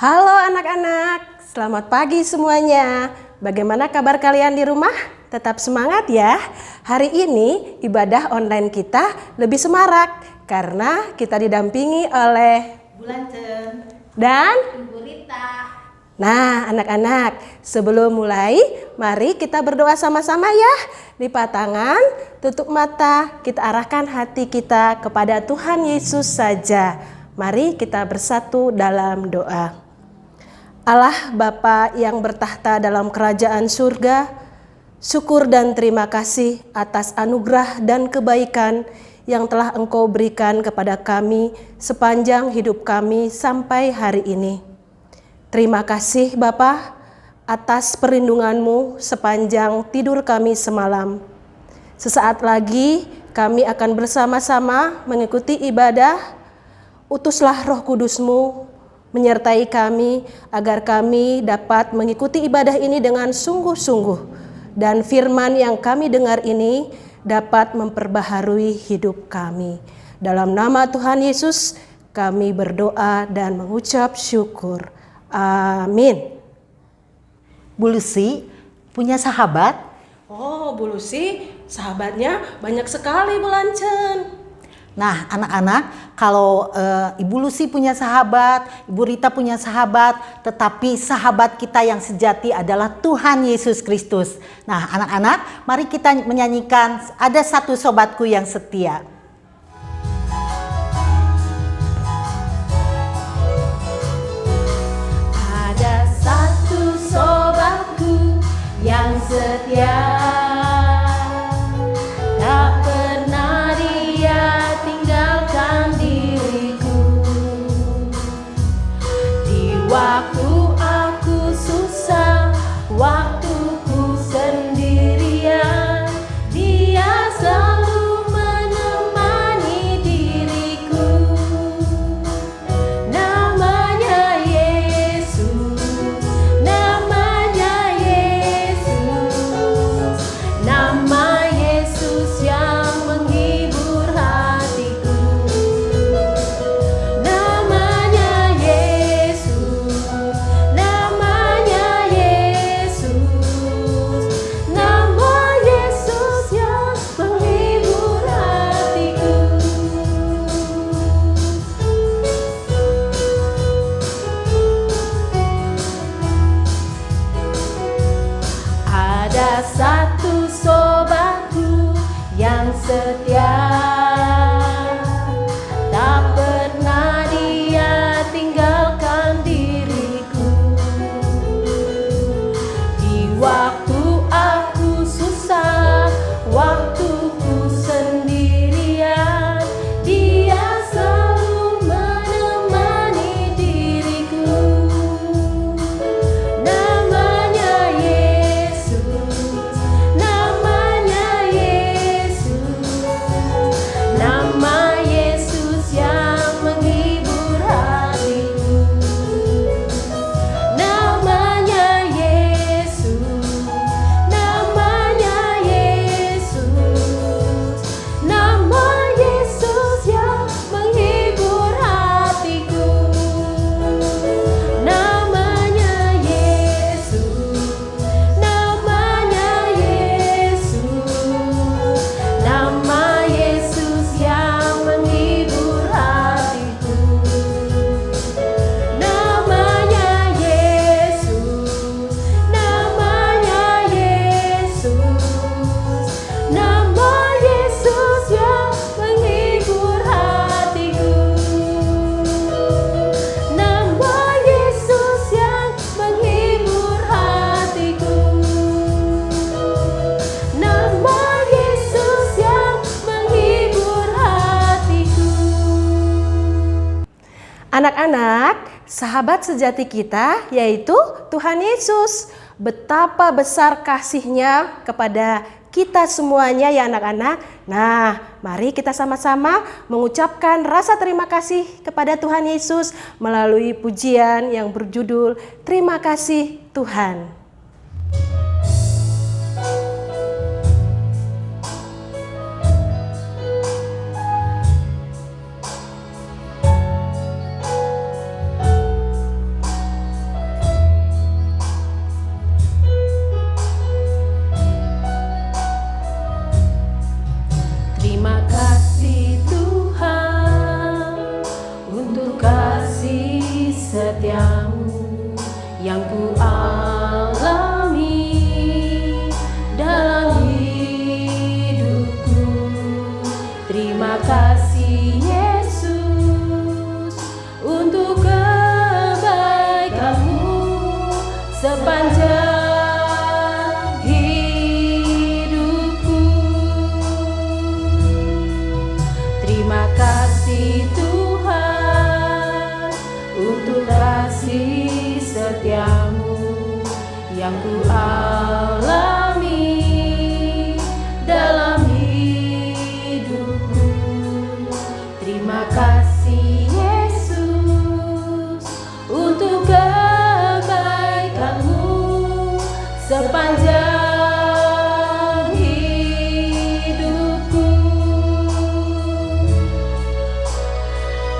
Halo anak-anak, selamat pagi semuanya. Bagaimana kabar kalian di rumah? Tetap semangat ya. Hari ini ibadah online kita lebih semarak karena kita didampingi oleh Bulancen dan Ibu Rita. Nah, anak-anak, sebelum mulai, mari kita berdoa sama-sama ya. Lipat tangan, tutup mata, kita arahkan hati kita kepada Tuhan Yesus saja. Mari kita bersatu dalam doa. Allah Bapa yang bertahta dalam kerajaan surga, syukur dan terima kasih atas anugerah dan kebaikan yang telah Engkau berikan kepada kami sepanjang hidup kami sampai hari ini. Terima kasih Bapa atas perlindungan-Mu sepanjang tidur kami semalam. Sesaat lagi kami akan bersama-sama mengikuti ibadah. Utuslah Roh Kudus-Mu menyertai kami agar kami dapat mengikuti ibadah ini dengan sungguh-sungguh. Dan firman yang kami dengar ini dapat memperbaharui hidup kami. Dalam nama Tuhan Yesus kami berdoa dan mengucap syukur. Amin. Bu Lucy punya sahabat? Oh, Bu Lucy, sahabatnya banyak sekali, Bu Lancen. Nah, anak-anak, kalau Ibu Lucy punya sahabat, Ibu Rita punya sahabat, tetapi sahabat kita yang sejati adalah Tuhan Yesus Kristus. Nah, anak-anak, mari kita menyanyikan Ada Satu Sobatku Yang Setia. Ada satu sobatku yang setia, tak pernah dia tinggalkan diriku. Di waktu aku susah, waktuku sendirian, dia selalu menemani diriku. Namanya Yesus, namanya Yesus, nama Yesus yang menghibur hatiku. Namanya Yesus, namanya Yesus, nama Yesus yang menghibur hatiku. Ada satu sobatku yang setia, tak pernah dia tinggalkan diriku. Di waktu aku susah, waktuku sendirian, dia selalu menemani diriku. Namanya Yesus, namanya Yesus, nama Yesus yang menghibur hatiku. Namanya Yesus, namanya Yesus, nama Yesus yang menghibur hatiku. Namanya Yesus, namanya Yesus, nama Yesus yang menghibur hatiku. Namanya Yesus, namanya Yesus, nama Yesus yang menghibur hatiku. Nama Yesus yang menghibur hatiku. Nama Yesus yang menghibur hatiku. Anak-anak, sahabat sejati kita yaitu Tuhan Yesus. Betapa besar kasih-Nya kepada kita semuanya ya anak-anak. Nah, mari kita sama-sama mengucapkan rasa terima kasih kepada Tuhan Yesus melalui pujian yang berjudul Terima Kasih Tuhan. yang ku alami dalam hidupku. Terima kasih Yesus untuk kebaikan-Mu sepanjang hidupku.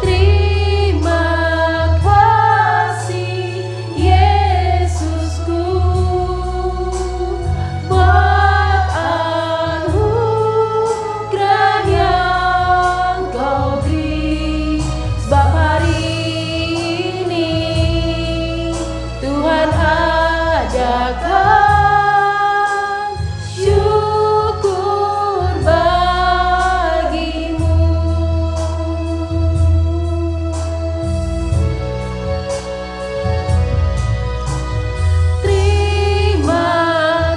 Terima kasih Yesusku buat anugerah yang Kau beri. Sebab hari ini Tuhan adakan syukur bagimu. Terima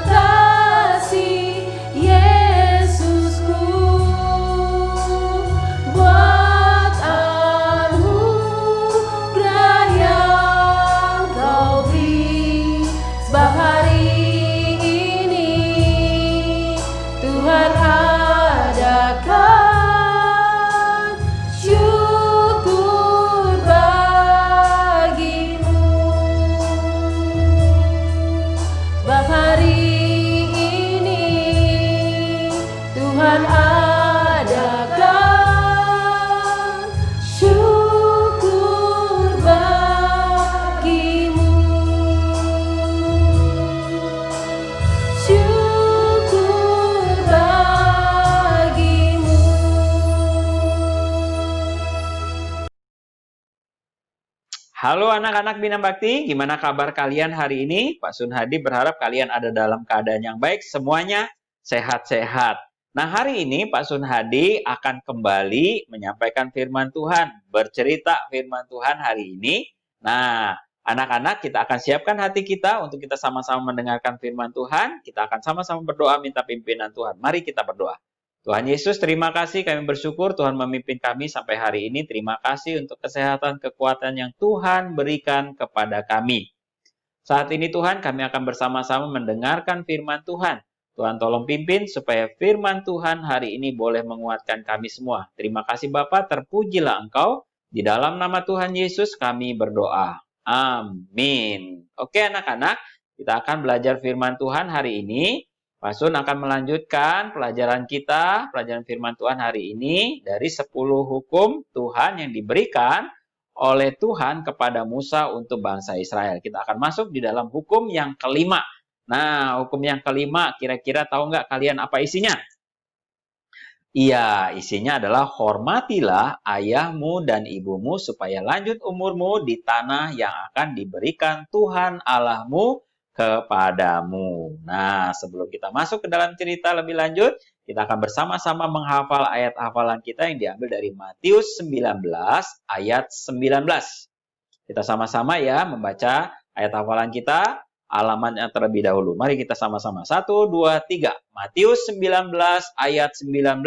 kasih Yesusku buat anugerah yang Kau beri. Sebab hari ini Tuhan adakan syukur bagimu. Sebab hari ini Tuhan adakan syukur bagimu. Syukur bagimu. Halo anak-anak Bina Bakti, gimana kabar kalian hari ini? Pak Sun Hadi berharap kalian ada dalam keadaan yang baik, semuanya sehat-sehat. Nah, hari ini Pak Sun Hadi akan kembali menyampaikan firman Tuhan, bercerita firman Tuhan hari ini. Nah, anak-anak, kita akan siapkan hati kita untuk kita sama-sama mendengarkan firman Tuhan. Kita akan sama-sama berdoa minta pimpinan Tuhan. Mari kita berdoa. Tuhan Yesus, terima kasih, kami bersyukur Tuhan memimpin kami sampai hari ini. Terima kasih untuk kesehatan, kekuatan yang Tuhan berikan kepada kami. Saat ini Tuhan, kami akan bersama-sama mendengarkan firman Tuhan. Tuhan tolong pimpin supaya firman Tuhan hari ini boleh menguatkan kami semua. Terima kasih Bapa, terpujilah Engkau. Di dalam nama Tuhan Yesus kami berdoa. Amin. Oke anak-anak, kita akan belajar firman Tuhan hari ini. Pak Sun akan melanjutkan pelajaran kita, pelajaran firman Tuhan hari ini dari 10 hukum Tuhan yang diberikan oleh Tuhan kepada Musa untuk bangsa Israel. Kita akan masuk di dalam hukum yang kelima. Nah, hukum yang kelima, kira-kira tahu nggak kalian apa isinya? Iya, isinya adalah hormatilah ayahmu dan ibumu supaya lanjut umurmu di tanah yang akan diberikan Tuhan Allahmu kepadamu. Nah, sebelum kita masuk ke dalam cerita lebih lanjut, kita akan bersama-sama menghafal ayat hafalan kita yang diambil dari Matius 19 ayat 19. Kita sama-sama ya membaca ayat hafalan kita, halamannya terlebih dahulu. Mari kita sama-sama. 1, 2, 3. Matius 19 ayat 19.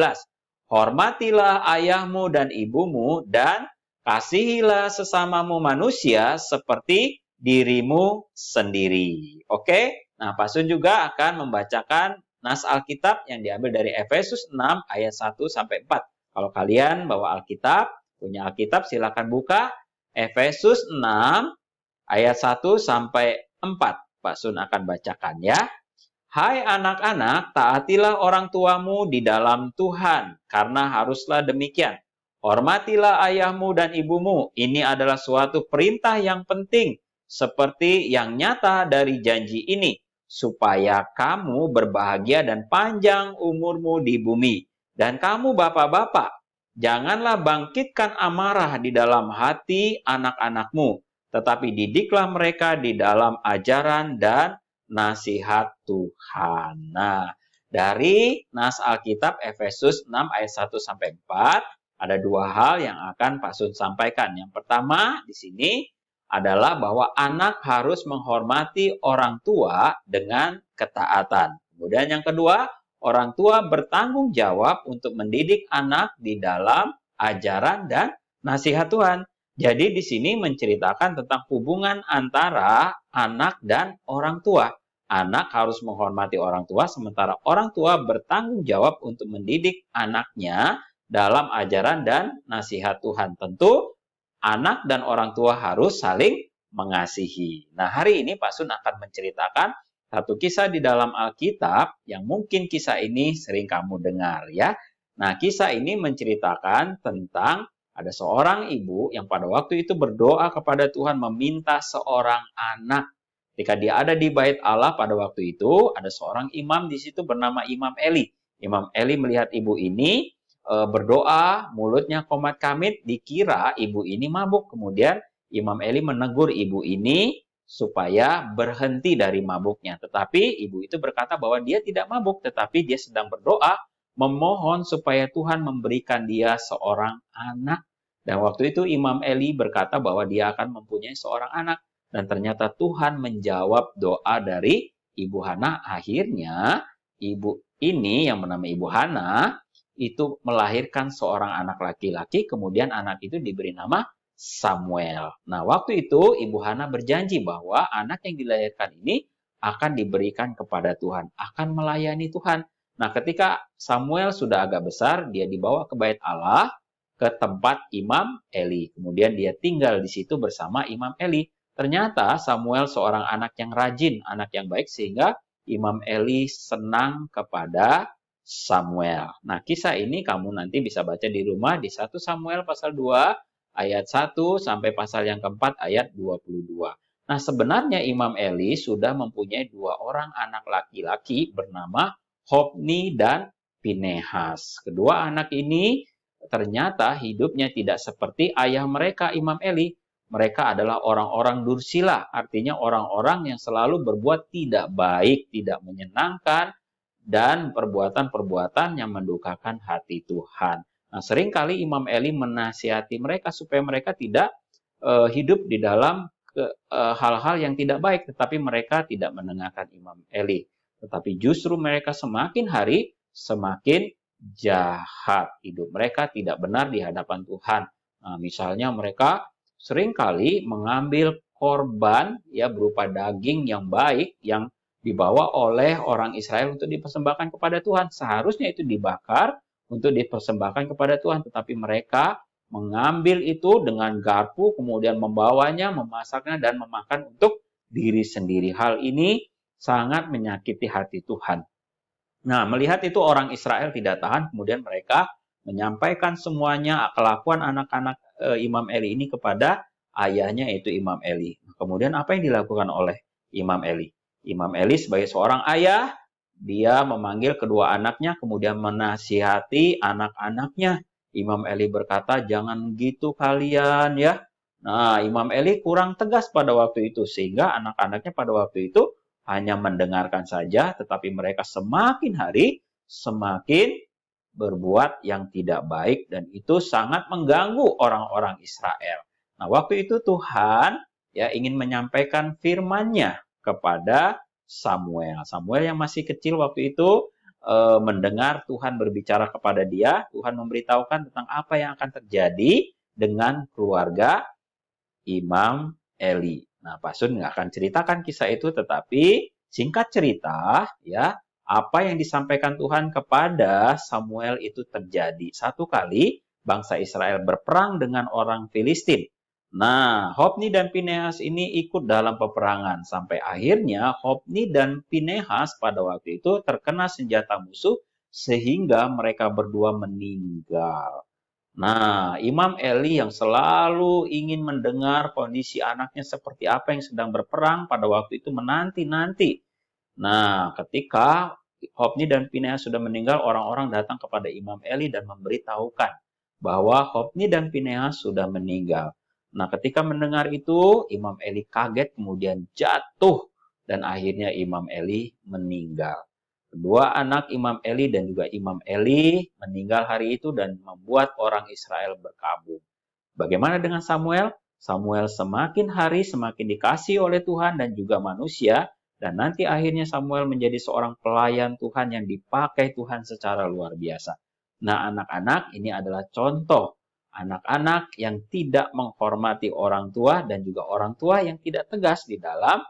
Hormatilah ayahmu dan ibumu dan kasihilah sesamamu manusia seperti dirimu sendiri. Oke? Nah, Pak Sun juga akan membacakan nas Alkitab yang diambil dari Efesus 6 ayat 1 sampai 4. Kalau kalian bawa Alkitab, punya Alkitab silakan buka Efesus 6 ayat 1 sampai 4. Pak Sun akan bacakan ya. Hai anak-anak, taatilah orang tuamu di dalam Tuhan, karena haruslah demikian. Hormatilah ayahmu dan ibumu. Ini adalah suatu perintah yang penting, seperti yang nyata dari janji ini, supaya kamu berbahagia dan panjang umurmu di bumi. Dan kamu bapak-bapak, janganlah bangkitkan amarah di dalam hati anak-anakmu, tetapi didiklah mereka di dalam ajaran dan nasihat Tuhan. Nah, dari nas Alkitab Efesus 6 ayat 1 sampai 4, ada dua hal yang akan Pak Sun sampaikan. Yang pertama di sini adalah bahwa anak harus menghormati orang tua dengan ketaatan. Kemudian yang kedua, orang tua bertanggung jawab untuk mendidik anak di dalam ajaran dan nasihat Tuhan. Jadi di sini menceritakan tentang hubungan antara anak dan orang tua. Anak harus menghormati orang tua, sementara orang tua bertanggung jawab untuk mendidik anaknya dalam ajaran dan nasihat Tuhan. Tentu anak dan orang tua harus saling mengasihi. Nah, hari ini Pak Sun akan menceritakan satu kisah di dalam Alkitab yang mungkin kisah ini sering kamu dengar ya. Nah, kisah ini menceritakan tentang ada seorang ibu yang pada waktu itu berdoa kepada Tuhan meminta seorang anak. Ketika dia ada di bait Allah pada waktu itu, ada seorang imam di situ bernama Imam Eli. Imam Eli melihat ibu ini berdoa, mulutnya komat kamit, dikira ibu ini mabuk. Kemudian Imam Eli menegur ibu ini supaya berhenti dari mabuknya. Tetapi ibu itu berkata bahwa dia tidak mabuk, tetapi dia sedang berdoa, memohon supaya Tuhan memberikan dia seorang anak. Dan waktu itu Imam Eli berkata bahwa dia akan mempunyai seorang anak. Dan ternyata Tuhan menjawab doa dari Ibu Hana. Akhirnya ibu ini yang bernama Ibu Hana itu melahirkan seorang anak laki-laki. Kemudian anak itu diberi nama Samuel. Nah, waktu itu Ibu Hana berjanji bahwa anak yang dilahirkan ini akan diberikan kepada Tuhan, akan melayani Tuhan. Nah, ketika Samuel sudah agak besar, dia dibawa ke bait Allah, ke tempat Imam Eli. Kemudian dia tinggal di situ bersama Imam Eli. Ternyata Samuel seorang anak yang rajin, anak yang baik, sehingga Imam Eli senang kepada Samuel. Nah, kisah ini kamu nanti bisa baca di rumah di 1 Samuel pasal 2 ayat 1 sampai pasal yang keempat ayat 22. Nah, sebenarnya Imam Eli sudah mempunyai 2 orang anak laki-laki bernama Hofni dan Pinehas. Kedua anak ini ternyata hidupnya tidak seperti ayah mereka Imam Eli. Mereka adalah orang-orang dursila, artinya orang-orang yang selalu berbuat tidak baik, tidak menyenangkan, dan perbuatan-perbuatan yang mendukakan hati Tuhan. Nah, seringkali Imam Eli menasihati mereka supaya mereka tidak hidup di dalam hal-hal yang tidak baik, tetapi mereka tidak mendengarkan Imam Eli. Tetapi justru mereka semakin hari semakin jahat. Hidup mereka tidak benar di hadapan Tuhan. Nah, misalnya mereka seringkali mengambil korban ya berupa daging yang baik yang dibawa oleh orang Israel untuk dipersembahkan kepada Tuhan. Seharusnya itu dibakar untuk dipersembahkan kepada Tuhan, tetapi mereka mengambil itu dengan garpu, kemudian membawanya, memasaknya, dan memakan untuk diri sendiri. Hal ini sangat menyakiti hati Tuhan. Nah, melihat itu orang Israel tidak tahan, kemudian mereka menyampaikan semuanya kelakuan anak-anak Imam Eli ini kepada ayahnya, yaitu Imam Eli. Kemudian apa yang dilakukan oleh Imam Eli? Imam Eli sebagai seorang ayah, dia memanggil kedua anaknya, kemudian menasihati anak-anaknya. Imam Eli berkata, jangan gitu kalian ya. Nah, Imam Eli kurang tegas pada waktu itu, sehingga anak-anaknya pada waktu itu hanya mendengarkan saja, tetapi mereka semakin hari semakin berbuat yang tidak baik, dan itu sangat mengganggu orang-orang Israel. Nah, waktu itu Tuhan ya ingin menyampaikan firman-Nya kepada Samuel. Samuel yang masih kecil waktu itu mendengar Tuhan berbicara kepada dia. Tuhan memberitahukan tentang apa yang akan terjadi dengan keluarga Imam Eli. Nah, Pak Sun nggak akan ceritakan kisah itu, tetapi singkat cerita ya, apa yang disampaikan Tuhan kepada Samuel itu terjadi. Satu kali bangsa Israel berperang dengan orang Filistin. Nah, Hofni dan Pinehas ini ikut dalam peperangan. Sampai akhirnya Hofni dan Pinehas pada waktu itu terkena senjata musuh sehingga mereka berdua meninggal. Nah, Imam Eli yang selalu ingin mendengar kondisi anaknya seperti apa yang sedang berperang pada waktu itu menanti-nanti. Nah, ketika Hofni dan Pinehas sudah meninggal, orang-orang datang kepada Imam Eli dan memberitahukan bahwa Hofni dan Pinehas sudah meninggal. Nah, ketika mendengar itu, Imam Eli kaget, kemudian jatuh, dan akhirnya Imam Eli meninggal. Kedua anak Imam Eli dan juga Imam Eli meninggal hari itu dan membuat orang Israel berkabung. Bagaimana dengan Samuel? Samuel semakin hari semakin dikasihi oleh Tuhan dan juga manusia, dan nanti akhirnya Samuel menjadi seorang pelayan Tuhan yang dipakai Tuhan secara luar biasa. Nah, anak-anak ini adalah contoh anak-anak yang tidak menghormati orang tua dan juga orang tua yang tidak tegas di dalam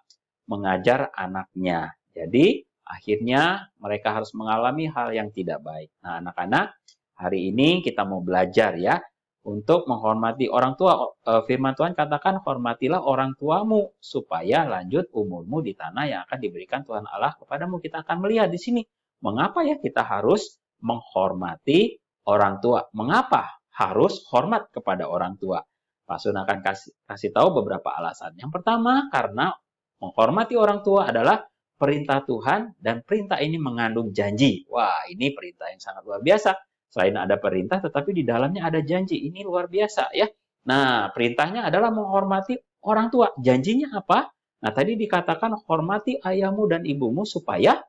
mengajar anaknya. Jadi akhirnya mereka harus mengalami hal yang tidak baik. Nah, anak-anak, hari ini kita mau belajar ya untuk menghormati orang tua. Firman Tuhan katakan, hormatilah orang tuamu supaya lanjut umurmu di tanah yang akan diberikan Tuhan Allah kepadamu. Kita akan melihat di sini mengapa ya kita harus menghormati orang tua. Mengapa harus hormat kepada orang tua? Pasun akan kasih tahu beberapa alasan. Yang pertama, karena menghormati orang tua adalah perintah Tuhan dan perintah ini mengandung janji. Wah, ini perintah yang sangat luar biasa. Selain ada perintah, tetapi di dalamnya ada janji. Ini luar biasa ya. Nah, perintahnya adalah menghormati orang tua. Janjinya apa? Nah, tadi dikatakan hormati ayahmu dan ibumu supaya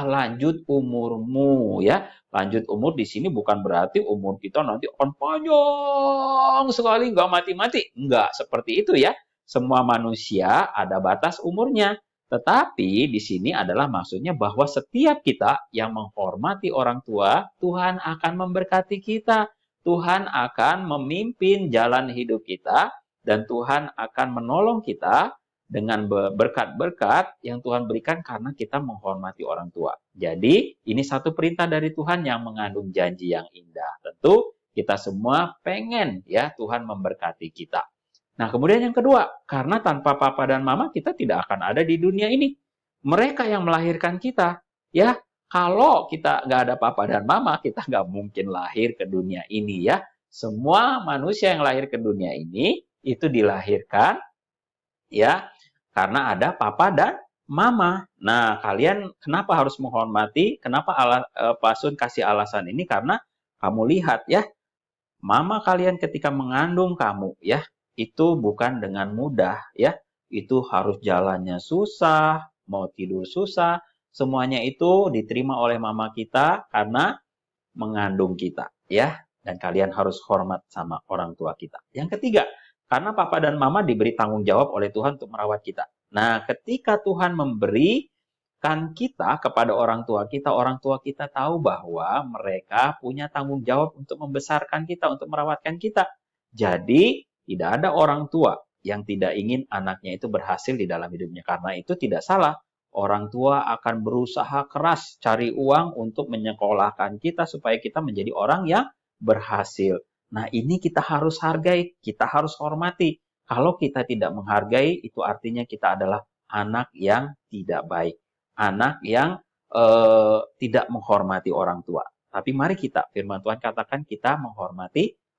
lanjut umurmu ya. Lanjut umur di sini bukan berarti umur kita nanti akan panjang sekali, nggak mati-mati. Nggak seperti itu ya. Semua manusia ada batas umurnya. Tetapi di sini adalah maksudnya bahwa setiap kita yang menghormati orang tua, Tuhan akan memberkati kita. Tuhan akan memimpin jalan hidup kita dan Tuhan akan menolong kita dengan berkat-berkat yang Tuhan berikan karena kita menghormati orang tua. Jadi, ini satu perintah dari Tuhan yang mengandung janji yang indah. Tentu kita semua pengen ya Tuhan memberkati kita. Nah, kemudian yang kedua, karena tanpa papa dan mama kita tidak akan ada di dunia ini. Mereka yang melahirkan kita, ya. Kalau kita nggak ada papa dan mama, kita nggak mungkin lahir ke dunia ini, ya. Semua manusia yang lahir ke dunia ini itu dilahirkan, ya, karena ada papa dan mama. Nah, kalian kenapa harus menghormati? Kenapa Pasun kasih alasan ini? Karena kamu lihat, ya, mama kalian ketika mengandung kamu, ya, itu bukan dengan mudah ya. Itu harus jalannya susah, mau tidur susah. Semuanya itu diterima oleh mama kita karena mengandung kita ya. Dan kalian harus hormat sama orang tua kita. Yang ketiga, karena papa dan mama diberi tanggung jawab oleh Tuhan untuk merawat kita. Nah, ketika Tuhan memberikan kita kepada orang tua kita tahu bahwa mereka punya tanggung jawab untuk membesarkan kita, untuk merawatkan kita. Jadi, tidak ada orang tua yang tidak ingin anaknya itu berhasil di dalam hidupnya. Karena itu tidak salah. Orang tua akan berusaha keras cari uang untuk menyekolahkan kita supaya kita menjadi orang yang berhasil. Nah, ini kita harus hargai, kita harus hormati. Kalau kita tidak menghargai, itu artinya kita adalah anak yang tidak baik. Anak yang tidak menghormati orang tua. Tapi mari kita, firman Tuhan katakan kita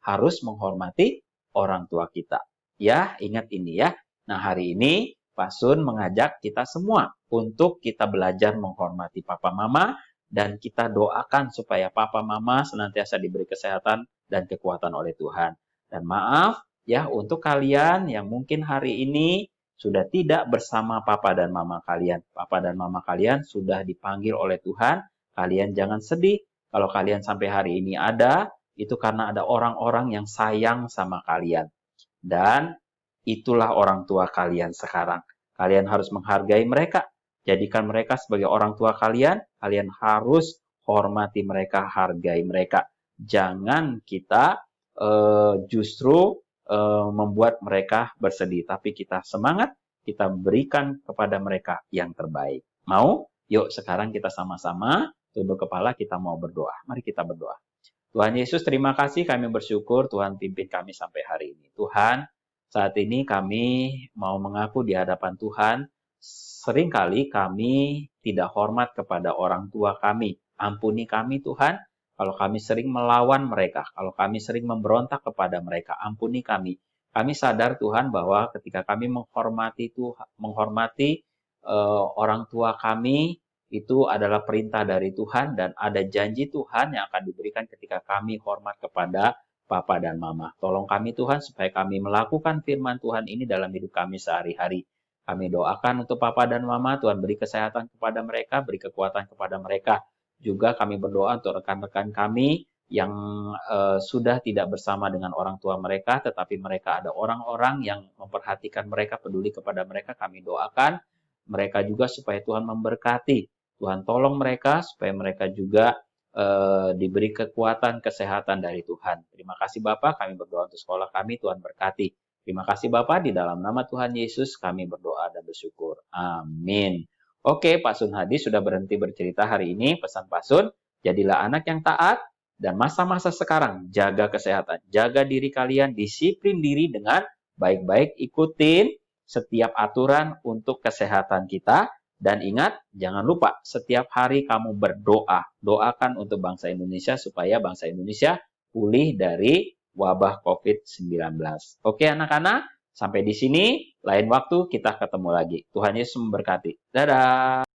harus menghormati orang tua kita. Ya, ingat ini ya. Nah, hari ini Pasun mengajak kita semua untuk kita belajar menghormati papa mama dan kita doakan supaya papa mama senantiasa diberi kesehatan dan kekuatan oleh Tuhan. Dan maaf ya untuk kalian yang mungkin hari ini sudah tidak bersama papa dan mama kalian. Papa dan mama kalian sudah dipanggil oleh Tuhan. Kalian jangan sedih kalau kalian sampai hari ini ada. Itu karena ada orang-orang yang sayang sama kalian. Dan itulah orang tua kalian sekarang. Kalian harus menghargai mereka. Jadikan mereka sebagai orang tua kalian. Kalian harus hormati mereka, hargai mereka. Jangan kita justru membuat mereka bersedih. Tapi kita semangat, kita berikan kepada mereka yang terbaik. Mau? Yuk sekarang kita sama-sama tunduk kepala, kita mau berdoa. Mari kita berdoa. Tuhan Yesus, terima kasih, kami bersyukur Tuhan pimpin kami sampai hari ini. Tuhan, saat ini kami mau mengaku di hadapan Tuhan, seringkali kami tidak hormat kepada orang tua kami. Ampuni kami Tuhan, kalau kami sering melawan mereka, kalau kami sering memberontak kepada mereka, ampuni kami. Kami sadar Tuhan bahwa ketika kami menghormati orang tua kami, itu adalah perintah dari Tuhan dan ada janji Tuhan yang akan diberikan ketika kami hormat kepada papa dan mama. Tolong kami Tuhan supaya kami melakukan firman Tuhan ini dalam hidup kami sehari-hari. Kami doakan untuk papa dan mama, Tuhan beri kesehatan kepada mereka, beri kekuatan kepada mereka. Juga kami berdoa untuk rekan-rekan kami yang sudah tidak bersama dengan orang tua mereka, tetapi mereka ada orang-orang yang memperhatikan mereka, peduli kepada mereka. Kami doakan mereka juga supaya Tuhan memberkati. Tuhan tolong mereka supaya mereka juga diberi kekuatan, kesehatan dari Tuhan. Terima kasih Bapak, kami berdoa untuk sekolah kami, Tuhan berkati. Terima kasih Bapak, di dalam nama Tuhan Yesus kami berdoa dan bersyukur. Amin. Oke, Pak Sun Hadi sudah berhenti bercerita hari ini. Pesan Pak Sun, jadilah anak yang taat. Dan masa-masa sekarang, jaga kesehatan. Jaga diri kalian, disiplin diri dengan baik-baik. Ikutin setiap aturan untuk kesehatan kita. Dan ingat, jangan lupa setiap hari kamu berdoa. Doakan untuk bangsa Indonesia supaya bangsa Indonesia pulih dari wabah COVID-19. Oke anak-anak, sampai di sini. Lain waktu kita ketemu lagi. Tuhan Yesus memberkati. Dadah.